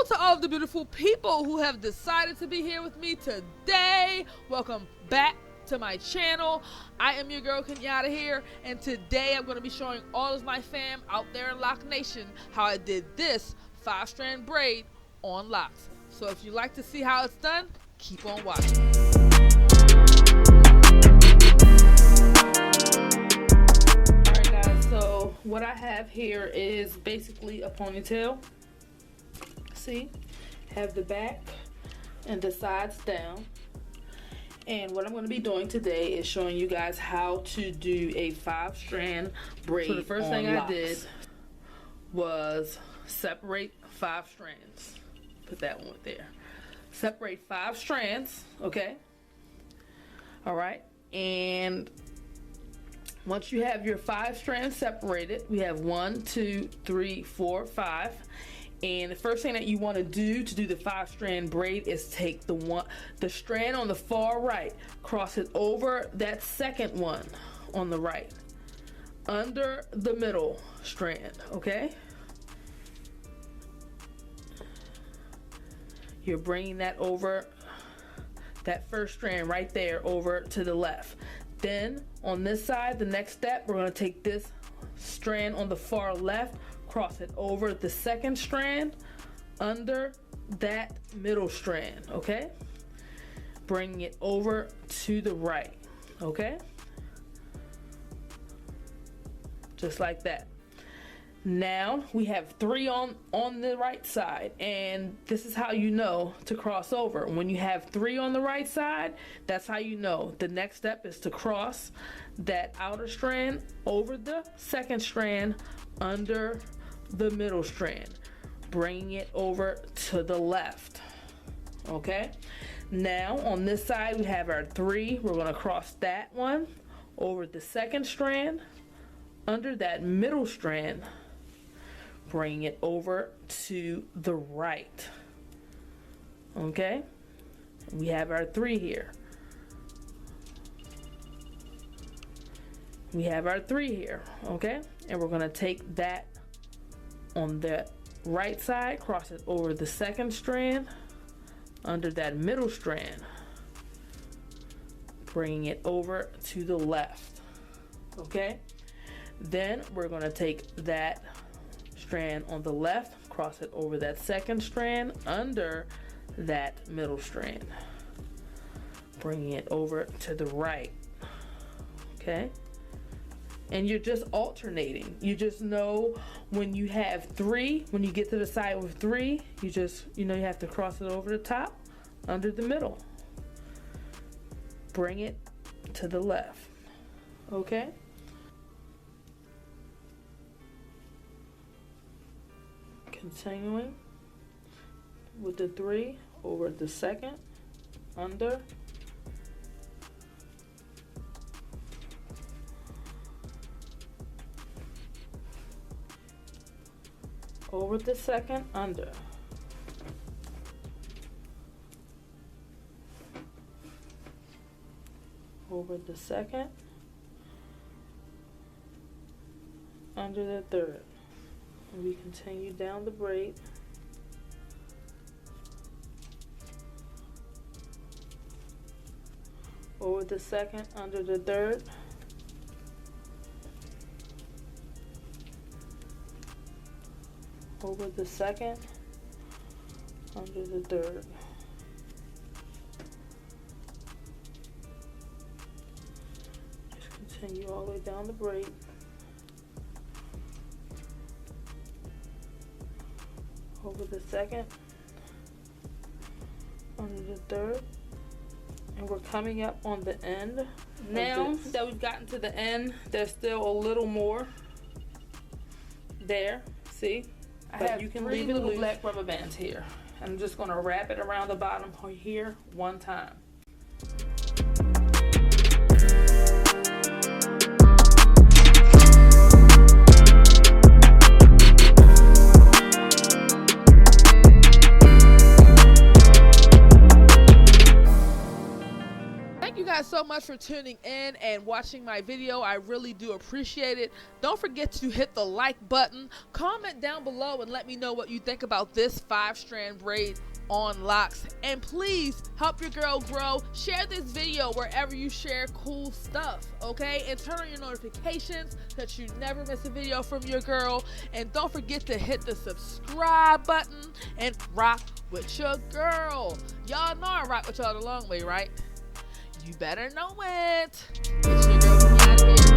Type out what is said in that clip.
to all of the beautiful people who have decided to be here with me today. Welcome back to my channel. I am your girl Kenyatta here, and today I'm going to be showing all of my fam out there in Loc Nation how I did this 5-strand braid on Locs. So if you like to see how it's done, keep on watching. Alright guys, so what I have here is basically a ponytail. See, have the back and the sides down. And what I'm going to be doing today is showing you guys how to do a 5-strand braid. So the first thing I did was separate 5 strands. Put that one there. Separate 5 strands, okay? All right, and once you have your 5 strands separated, we have 1, 2, 3, 4, 5. And the first thing that you want to do the 5-strand braid is take the strand on the far right, cross it over that second one on the right, under the middle strand, okay? You're bringing that over, that first strand right there over to the left. Then on this side, the next step, we're going to take this strand on the far left, cross it over the second strand under that middle strand, okay? Bringing it over to the right, okay? Just like that. Now we have 3 on the right side, and this is how you know to cross over. When you have 3 on the right side, that's how you know. The next step is to cross that outer strand over the second strand under the middle strand, bringing it over to the left, okay? Now on this side we have our 3. We're going to cross that one over the second strand under that middle strand, bringing it over to the right, okay? We have our 3 here. We have our 3 here, okay? And we're going to take that on the right side, cross it over the second strand under that middle strand, bringing it over to the left, okay? Then we're going to take that strand on the left, cross it over that second strand under that middle strand, bringing it over to the right, okay? And you're just alternating. You just know when you have 3, when you get to the side with 3, you know you have to cross it over the top, under the middle. Bring it to the left, okay? Continuing with the 3 over the second, under, over the second, under, over the second, under the third. And we continue down the braid. Over the second, under the third. Over the second, under the third. Just continue all the way down the braid. Over the second, under the third, and we're coming up on the end. Now that we've gotten to the end, there's still a little more there, see? But you can leave it little black rubber bands here. I'm just going to wrap it around the bottom here one time. so much for tuning in and watching my video. I really do appreciate it. Don't forget to hit the like button. Comment down below and let me know what you think about this 5-strand braid on Locs. And please help your girl grow. Share this video wherever you share cool stuff, okay? And turn on your notifications so that you never miss a video from your girl. And don't forget to hit the subscribe button and rock with your girl. Y'all know I rock with y'all the long way, right? You better know it. It's your girl, out here.